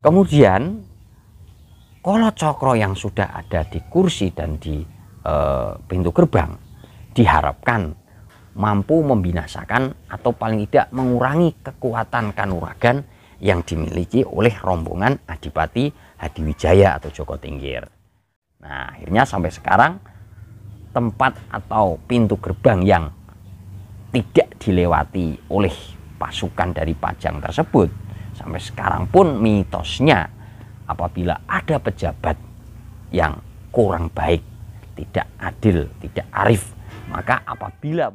Kemudian kolo cokro yang sudah ada di kursi dan di pintu gerbang diharapkan mampu membinasakan atau paling tidak mengurangi kekuatan kanuragan yang dimiliki oleh rombongan Adipati Hadiwijaya atau Joko Tingkir. Nah, akhirnya sampai sekarang tempat atau pintu gerbang yang tidak dilewati oleh pasukan dari Pajang tersebut sampai sekarang pun mitosnya apabila ada pejabat yang kurang baik, tidak adil, tidak arif, maka apabila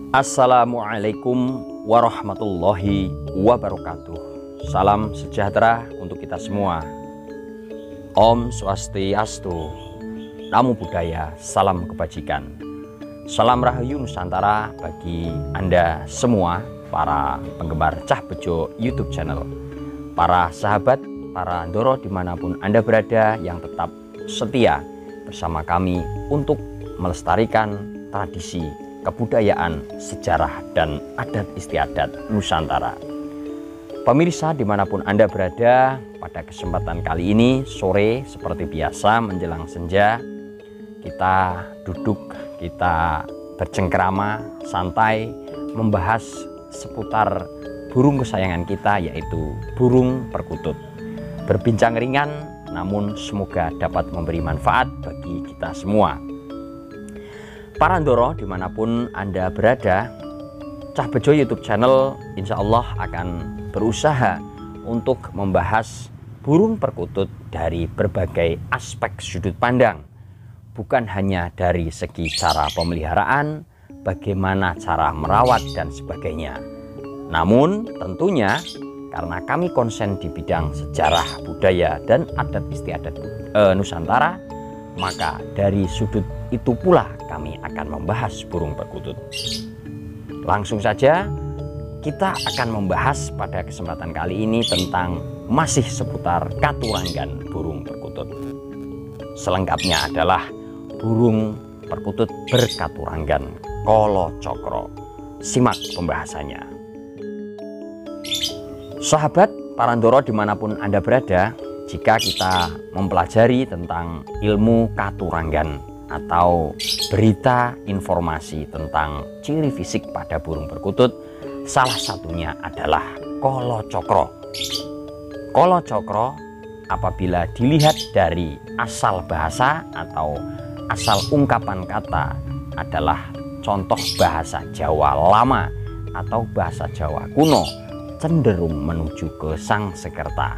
Assalamualaikum warahmatullahi wabarakatuh. Salam sejahtera untuk kita semua. Om Swastiastu, Namo Buddhaya, salam kebajikan. Salam Rahayu Nusantara bagi Anda semua, para penggemar Cah Bejo YouTube channel, para sahabat, para Ndoro dimanapun Anda berada yang tetap setia bersama kami untuk melestarikan tradisi, kebudayaan, sejarah, dan adat istiadat Nusantara. Pemirsa dimanapun Anda berada, pada kesempatan kali ini sore seperti biasa menjelang senja, kita duduk, kita bercengkrama, santai, membahas seputar burung kesayangan kita, yaitu burung perkutut. Berbincang ringan, namun semoga dapat memberi manfaat bagi kita semua. Para Ndoro dimanapun Anda berada, Cah Bejo YouTube channel insya Allah akan berusaha untuk membahas burung perkutut dari berbagai aspek sudut pandang. Bukan hanya dari segi cara pemeliharaan, bagaimana cara merawat dan sebagainya. Namun tentunya karena kami konsen di bidang sejarah, budaya, dan adat istiadat Nusantara, maka dari sudut itu pula kami akan membahas burung perkutut. Langsung saja kita akan membahas pada kesempatan kali ini tentang masih seputar katuranggan burung perkutut. Selengkapnya adalah burung perkutut berkaturanggan kolo cokro. Simak pembahasannya. Sahabat para Ndoro dimanapun Anda berada, jika kita mempelajari tentang ilmu katuranggan atau berita informasi tentang ciri fisik pada burung perkutut, salah satunya adalah kolo cokro. Kolo cokro apabila dilihat dari asal bahasa atau asal ungkapan kata adalah contoh bahasa Jawa lama atau bahasa Jawa kuno cenderung menuju ke Sangsekerta,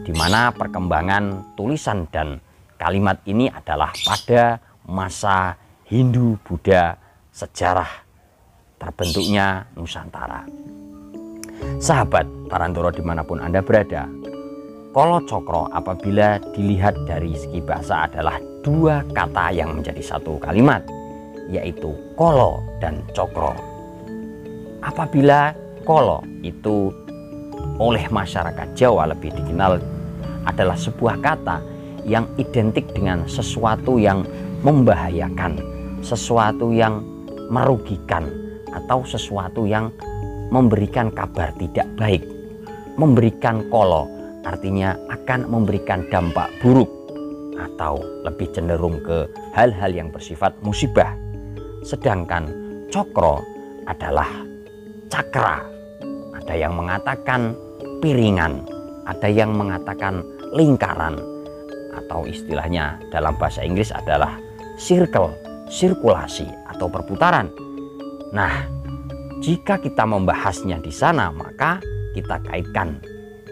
di mana perkembangan tulisan dan kalimat ini adalah pada masa Hindu-Buddha sejarah terbentuknya Nusantara. Sahabat para Ndoro dimanapun Anda berada, kolo cokro apabila dilihat dari segi bahasa adalah dua kata yang menjadi satu kalimat, yaitu kolo dan cokro. Apabila kolo itu oleh masyarakat Jawa lebih dikenal adalah sebuah kata yang identik dengan sesuatu yang membahayakan, sesuatu yang merugikan, atau sesuatu yang memberikan kabar tidak baik. Memberikan kolo artinya akan memberikan dampak buruk atau lebih cenderung ke hal-hal yang bersifat musibah. Sedangkan cokro adalah cakra. Ada yang mengatakan piringan, ada yang mengatakan lingkaran, atau istilahnya dalam bahasa Inggris adalah circle, sirkulasi atau perputaran. Nah, jika kita membahasnya di sana, maka kita kaitkan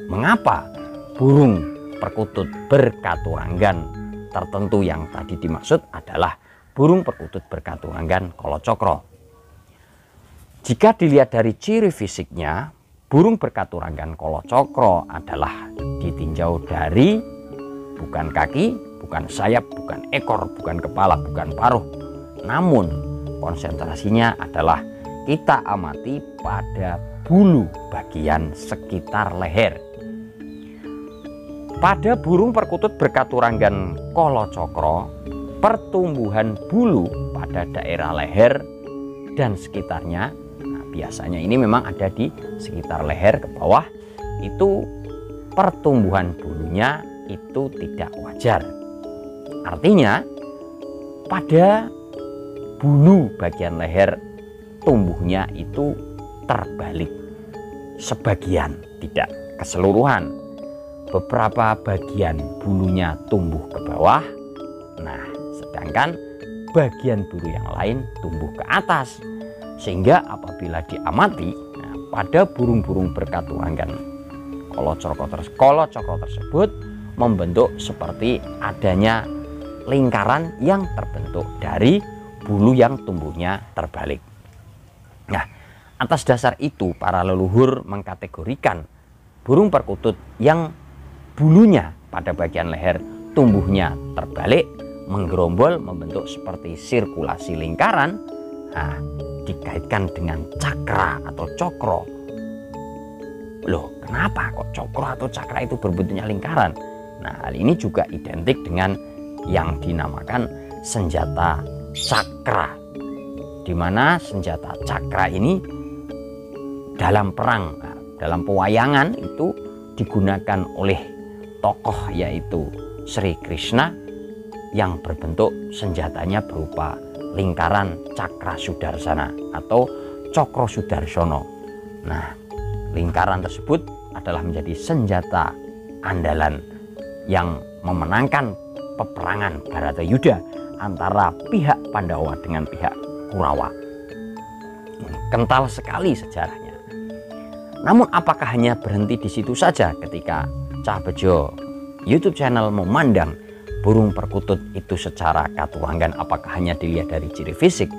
mengapa burung perkutut berkaturanggan tertentu yang tadi dimaksud adalah burung perkutut berkaturanggan kolo cokro. Jika dilihat dari ciri fisiknya, burung berkaturanggan kolo cokro adalah ditinjau dari bukan kaki, bukan sayap, bukan ekor, bukan kepala, bukan paruh, namun konsentrasinya adalah kita amati pada bulu bagian sekitar leher. Pada burung perkutut berkaturanggan kolocokro, pertumbuhan bulu pada daerah leher dan sekitarnya, nah biasanya ini memang ada di sekitar leher ke bawah, itu pertumbuhan bulunya itu tidak wajar. Artinya pada bulu bagian leher tumbuhnya itu terbalik, sebagian, tidak keseluruhan. Beberapa bagian bulunya tumbuh ke bawah, nah sedangkan bagian bulu yang lain tumbuh ke atas, sehingga apabila diamati, nah, pada burung-burung berkaturanggan kolocokro tersebut membentuk seperti adanya lingkaran yang terbentuk dari bulu yang tumbuhnya terbalik. Nah, atas dasar itu para leluhur mengkategorikan burung perkutut yang bulunya pada bagian leher tumbuhnya terbalik, menggerombol, membentuk seperti sirkulasi lingkaran, nah, dikaitkan dengan cakra atau cokro. Loh, kenapa kok cokro atau cakra itu berbentuknya lingkaran? Nah, hal ini juga identik dengan yang dinamakan senjata cakra, di mana senjata cakra ini dalam perang, dalam pewayangan itu digunakan oleh tokoh yaitu Sri Krishna yang berbentuk senjatanya berupa lingkaran cakra sudarsana atau cokro sudarsono. Nah, lingkaran tersebut adalah menjadi senjata andalan yang memenangkan peperangan Bharatayuddha antara pihak Pandawa dengan pihak Kurawa. Kental sekali sejarahnya. Namun apakah hanya berhenti di situ saja ketika Cah Bejo YouTube channel memandang burung perkutut itu secara katuranggan, apakah hanya dilihat dari ciri fisik?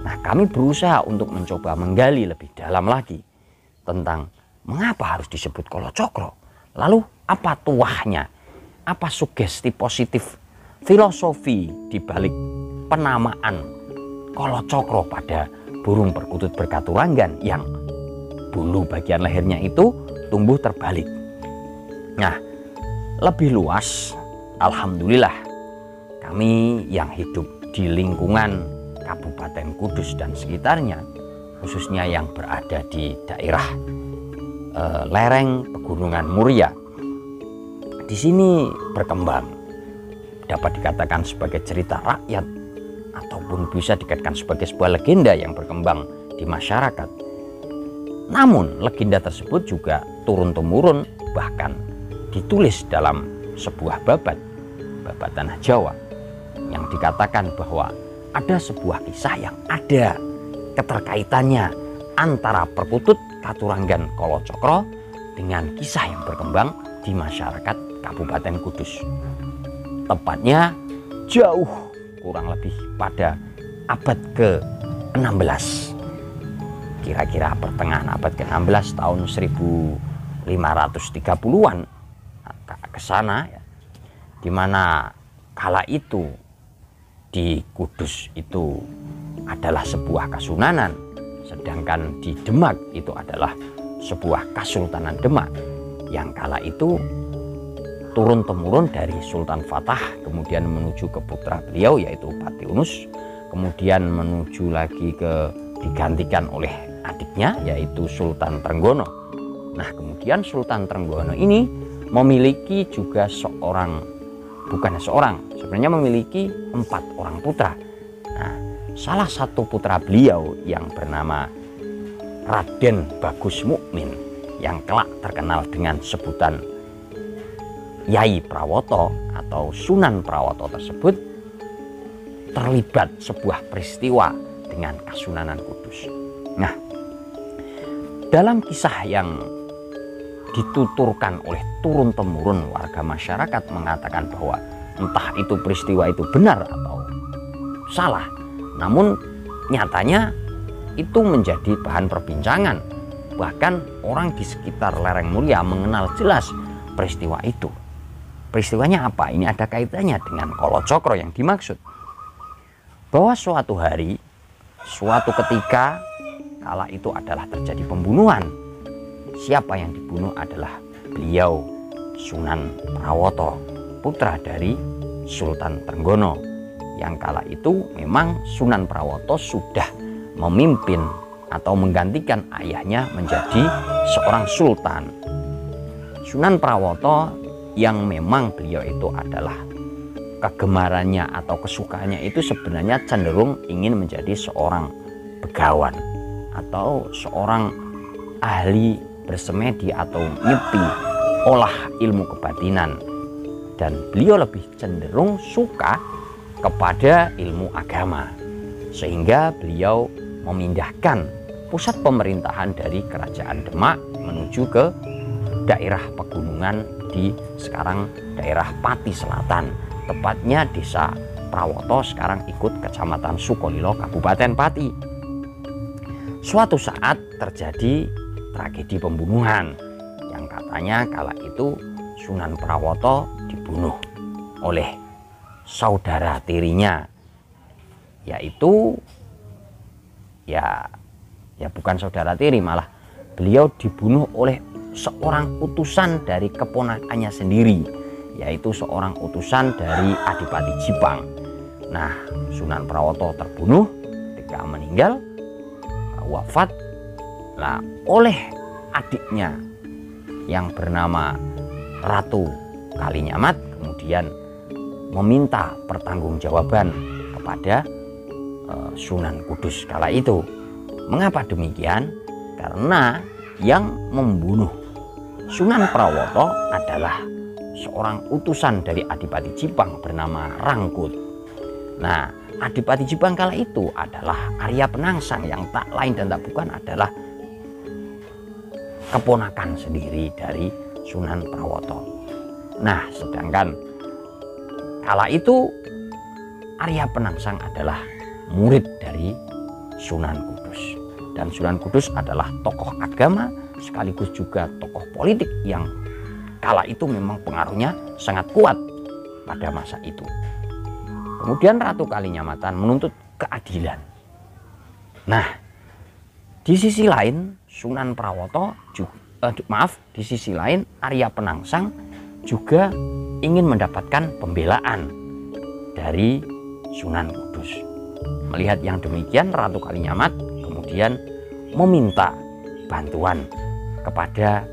Nah, kami berusaha untuk mencoba menggali lebih dalam lagi tentang mengapa harus disebut kolocokro. Lalu apa tuahnya? Apa sugesti positif filosofi di balik penamaan kolocokro pada burung perkutut berkaturanggan yang bulu bagian lehernya itu tumbuh terbalik? Nah, lebih luas, alhamdulillah kami yang hidup di lingkungan Kabupaten Kudus dan sekitarnya, khususnya yang berada di daerah lereng Pegunungan Muria, di sini berkembang, dapat dikatakan sebagai cerita rakyat ataupun bisa dikatakan sebagai sebuah legenda yang berkembang di masyarakat. Namun legenda tersebut juga turun-temurun, bahkan ditulis dalam sebuah babat tanah Jawa, yang dikatakan bahwa ada sebuah kisah yang ada keterkaitannya antara perkutut katuranggan kolocokro dengan kisah yang berkembang di masyarakat Kabupaten Kudus. Tepatnya jauh kurang lebih pada abad ke-16, kira-kira pertengahan abad ke-16 tahun 1530-an ke sana, ya, di mana kala itu di Kudus itu adalah sebuah kasunanan, sedangkan di Demak itu adalah sebuah Kasultanan Demak yang kala itu turun-temurun dari Sultan Fatah, kemudian menuju ke putra beliau yaitu Patiunus, kemudian menuju lagi ke digantikan oleh adiknya yaitu Sultan Trenggono. Nah, kemudian Sultan Trenggono ini memiliki juga sebenarnya memiliki 4 orang putra. Nah, salah satu putra beliau yang bernama Raden Bagus Mukmin yang kelak terkenal dengan sebutan Yai Prawoto atau Sunan Prawoto tersebut terlibat sebuah peristiwa dengan Kasunanan Kudus. Nah, dalam kisah yang dituturkan oleh turun-temurun warga masyarakat mengatakan bahwa entah itu peristiwa itu benar atau salah, namun nyatanya itu menjadi bahan perbincangan. Bahkan orang di sekitar lereng Muria mengenal jelas peristiwa itu. Peristiwanya apa? Ini ada kaitannya dengan kolocokro yang dimaksud. Bahwa suatu hari, suatu ketika kala itu adalah terjadi pembunuhan. Siapa yang dibunuh adalah beliau Sunan Prawoto, putra dari Sultan Trenggono, yang kala itu memang Sunan Prawoto sudah memimpin atau menggantikan ayahnya menjadi seorang sultan. Sunan Prawoto yang memang beliau itu adalah kegemarannya atau kesukaannya itu sebenarnya cenderung ingin menjadi seorang begawan atau seorang ahli bersemedi atau nyepi olah ilmu kebatinan, dan beliau lebih cenderung suka kepada ilmu agama, sehingga beliau memindahkan pusat pemerintahan dari Kerajaan Demak menuju ke daerah pegunungan di sekarang daerah Pati Selatan, tepatnya desa Prawoto sekarang ikut Kecamatan Sukolilo, Kabupaten Pati. Suatu saat terjadi tragedi pembunuhan yang katanya kala itu Sunan Prawoto dibunuh oleh saudara tirinya, yaitu ya bukan saudara tiri, malah beliau dibunuh oleh seorang utusan dari keponakannya sendiri, yaitu seorang utusan dari Adipati Jipang. Nah, Sunan Prawoto terbunuh, ketika meninggal wafat lah oleh adiknya yang bernama Ratu Kalinyamat, kemudian meminta pertanggungjawaban kepada Sunan Kudus kala itu. Mengapa demikian? Karena yang membunuh Sunan Prawoto adalah seorang utusan dari Adipati Jipang bernama Rangkut. Nah, Adipati Jipang kala itu adalah Arya Penangsang yang tak lain dan tak bukan adalah keponakan sendiri dari Sunan Prawoto. Nah, sedangkan kala itu Arya Penangsang adalah murid dari Sunan Kudus, dan Sunan Kudus adalah tokoh agama sekaligus juga tokoh politik yang kala itu memang pengaruhnya sangat kuat pada masa itu. Kemudian Ratu Kalinyamatan menuntut keadilan. Nah, di sisi lain Sunan Prawoto di sisi lain Arya Penangsang juga ingin mendapatkan pembelaan dari Sunan Kudus. Melihat yang demikian, Ratu Kalinyamat kemudian meminta bantuan kepada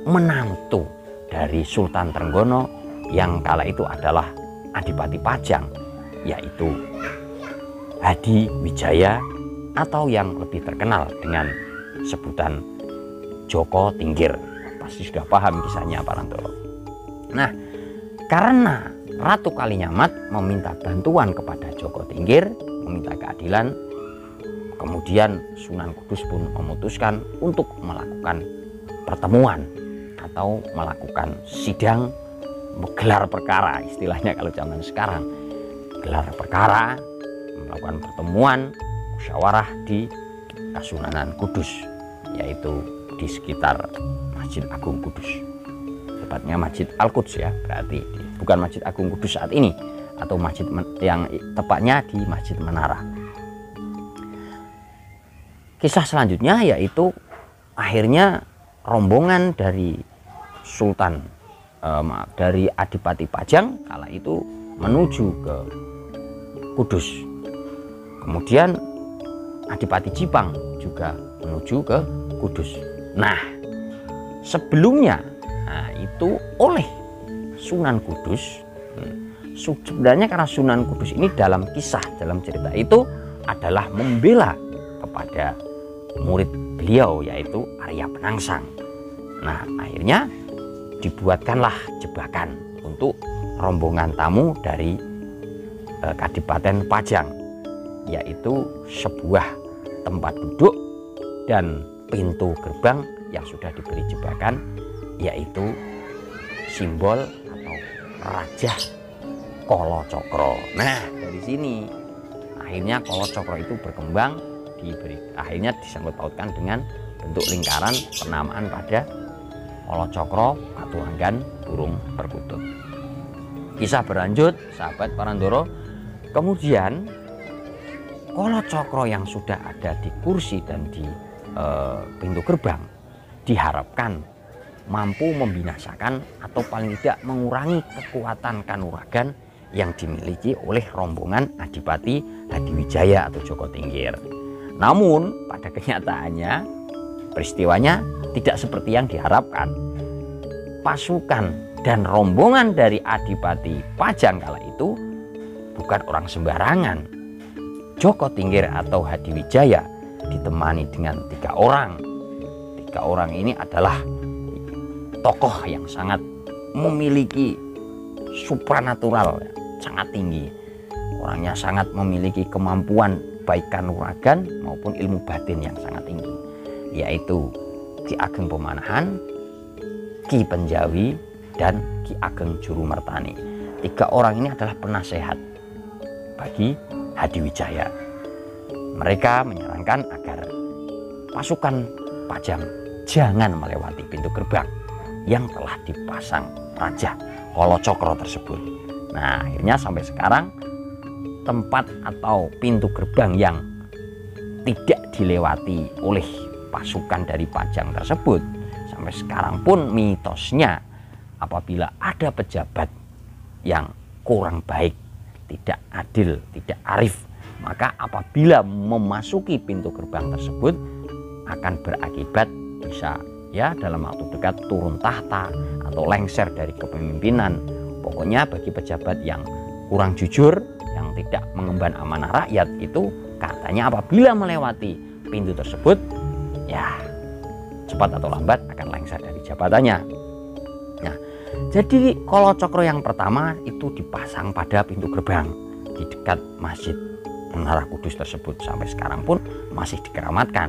menantu dari Sultan Trenggono yang kala itu adalah Adipati Pajang, yaitu Hadi Wijaya atau yang lebih terkenal dengan sebutan Joko Tinggir. Pasti sudah paham kisahnya Parantoro. Nah, karena Ratu Kalinyamat meminta bantuan kepada Joko Tinggir, meminta keadilan, kemudian Sunan Kudus pun memutuskan untuk melakukan pertemuan atau melakukan sidang, gelar perkara, istilahnya kalau zaman sekarang, gelar perkara, melakukan pertemuan musyawarah di Kasunanan Kudus, yaitu di sekitar Masjid Agung Kudus, tepatnya Masjid Al-Quds ya, berarti bukan Masjid Agung Kudus saat ini, atau masjid yang tepatnya di Masjid Menara. Kisah selanjutnya yaitu akhirnya rombongan dari dari Adipati Pajang kala itu menuju ke Kudus. Kemudian Adipati Jipang juga menuju ke Kudus. Nah, sebelumnya itu oleh Sunan Kudus, sebenarnya karena Sunan Kudus ini dalam kisah, dalam cerita itu adalah membela kepada murid beliau yaitu Arya Penangsang. Nah, akhirnya dibuatkanlah jebakan untuk rombongan tamu dari Kadipaten Pajang, yaitu sebuah tempat duduk dan pintu gerbang yang sudah diberi jebakan, yaitu simbol atau Raja Kolo Cokro. Nah, dari sini akhirnya Kolo Cokro itu berkembang, akhirnya disangkut pautkan dengan bentuk lingkaran penamaan pada Kolo Cokro Katuanggan Burung Perkutut. Kisah berlanjut, sahabat Parandoro. Kemudian Kolocokro yang sudah ada di kursi dan di pintu gerbang diharapkan mampu membinasakan atau paling tidak mengurangi kekuatan kanuragan yang dimiliki oleh rombongan Adipati Hadiwijaya atau Joko Tingkir. Namun pada kenyataannya peristiwanya tidak seperti yang diharapkan. Pasukan dan rombongan dari Adipati Pajang kala itu bukan orang sembarangan. Joko Tingkir atau Hadiwijaya ditemani dengan 3 orang. 3 orang ini adalah tokoh yang sangat memiliki supranatural, sangat tinggi. Orangnya sangat memiliki kemampuan baik kanuragan maupun ilmu batin yang sangat tinggi, yaitu Ki Ageng Pemanahan, Ki Penjawi, dan Ki Ageng Jurumertani. 3 orang ini adalah penasehat bagi Hadiwijaya. Mereka menyarankan agar pasukan Pajang jangan melewati pintu gerbang yang telah dipasang Raja Kolocokro tersebut. Nah, akhirnya sampai sekarang tempat atau pintu gerbang yang tidak dilewati oleh pasukan dari Pajang tersebut sampai sekarang pun mitosnya apabila ada pejabat yang kurang baik, tidak adil, tidak arif, maka apabila memasuki pintu gerbang tersebut akan berakibat bisa dalam waktu dekat turun tahta atau lengser dari kepemimpinan. Pokoknya bagi pejabat yang kurang jujur, yang tidak mengemban amanah rakyat, itu katanya apabila melewati pintu tersebut cepat atau lambat akan lengser dari jabatannya. Nah, jadi Kolocokro yang pertama itu dipasang pada pintu gerbang di dekat Masjid Menara Kudus tersebut, sampai sekarang pun masih dikeramatkan.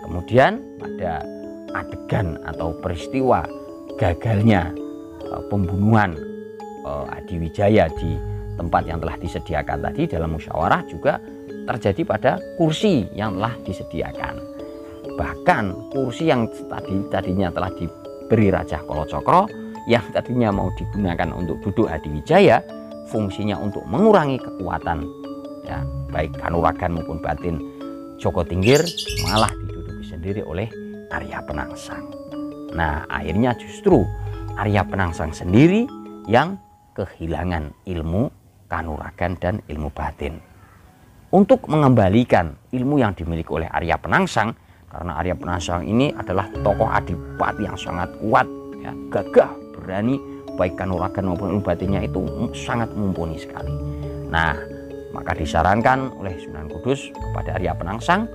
Kemudian pada adegan atau peristiwa gagalnya pembunuhan Hadiwijaya di tempat yang telah disediakan tadi dalam musyawarah juga terjadi pada kursi yang telah disediakan. Bahkan kursi yang tadinya telah diberi Raja Kolocokro, yang tadinya mau digunakan untuk duduk Hadiwijaya, fungsinya untuk mengurangi kekuatan baik kanuragan maupun batin Joko Tingkir, malah diduduki sendiri oleh Arya Penangsang. Nah, akhirnya justru Arya Penangsang sendiri yang kehilangan ilmu kanuragan dan ilmu batin. Untuk mengembalikan ilmu yang dimiliki oleh Arya Penangsang, karena Arya Penangsang ini adalah tokoh adipati yang sangat kuat, gagah, berani, baik kanuragan maupun ilmu batinnya itu sangat mumpuni sekali. Nah, maka disarankan oleh Sunan Kudus kepada Arya Penangsang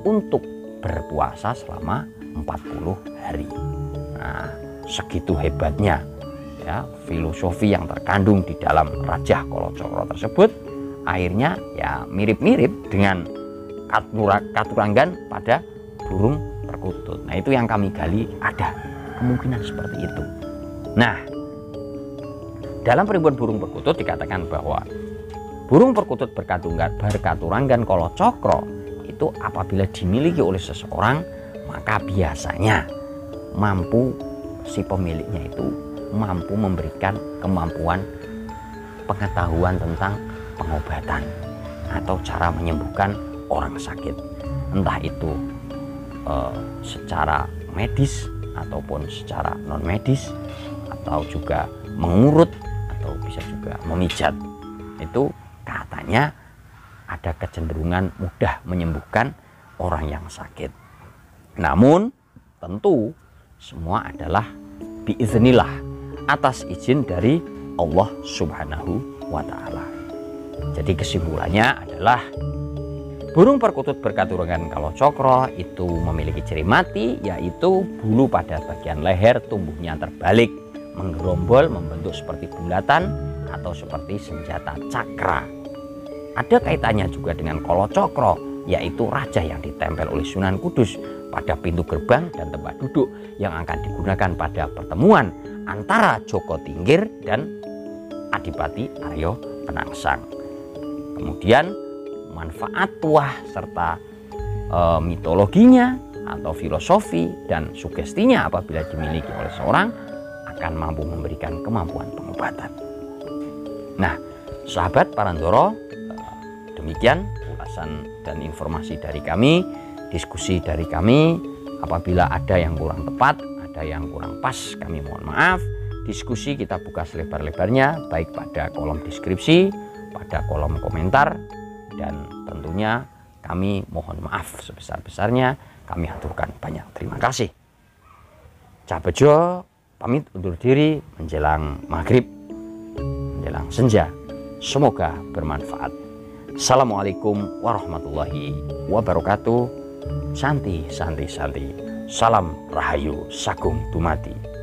untuk berpuasa selama 40 hari. Nah, segitu hebatnya filosofi yang terkandung di dalam Raja Kolocokro tersebut. Akhirnya mirip-mirip dengan Katuranggan pada burung perkutut. Nah, itu yang kami gali, ada kemungkinan seperti itu. Nah, dalam peribuan burung perkutut dikatakan bahwa burung perkutut berkaturanggan Kolocokro itu apabila dimiliki oleh seseorang, maka biasanya si pemiliknya itu mampu memberikan kemampuan pengetahuan tentang pengobatan atau cara menyembuhkan orang sakit, entah itu secara medis ataupun secara non medis, atau juga mengurut atau bisa juga memijat. Itu katanya ada kecenderungan mudah menyembuhkan orang yang sakit. Namun tentu semua adalah biiznillah, atas izin dari Allah Subhanahu wa Ta'ala. Jadi kesimpulannya adalah burung perkutut berkaturanggan Kolocokro itu memiliki ciri mati, yaitu bulu pada bagian leher tumbuhnya terbalik, menggerombol, membentuk seperti bulatan atau seperti senjata cakra. Ada kaitannya juga dengan Kolocokro, yaitu raja yang ditempel oleh Sunan Kudus pada pintu gerbang dan tempat duduk yang akan digunakan pada pertemuan antara Joko Tingkir dan Adipati Arya Penangsang. Kemudian manfaat tuah serta mitologinya atau filosofi dan sugestinya apabila dimiliki oleh seorang akan mampu memberikan kemampuan pengobatan. Nah, sahabat Parandoro, demikian ulasan dan informasi dari kami, diskusi dari kami. Apabila ada yang kurang tepat, ada yang kurang pas, kami mohon maaf. Diskusi kita buka selebar-lebarnya, baik pada kolom deskripsi, pada kolom komentar, dan tentunya kami mohon maaf sebesar-besarnya. Kami aturkan banyak terima kasih. Cah Bejo pamit undur diri menjelang maghrib, menjelang senja. Semoga bermanfaat. Assalamualaikum warahmatullahi wabarakatuh. Santi, santi, santi. Salam Rahayu Sagung Dumadi.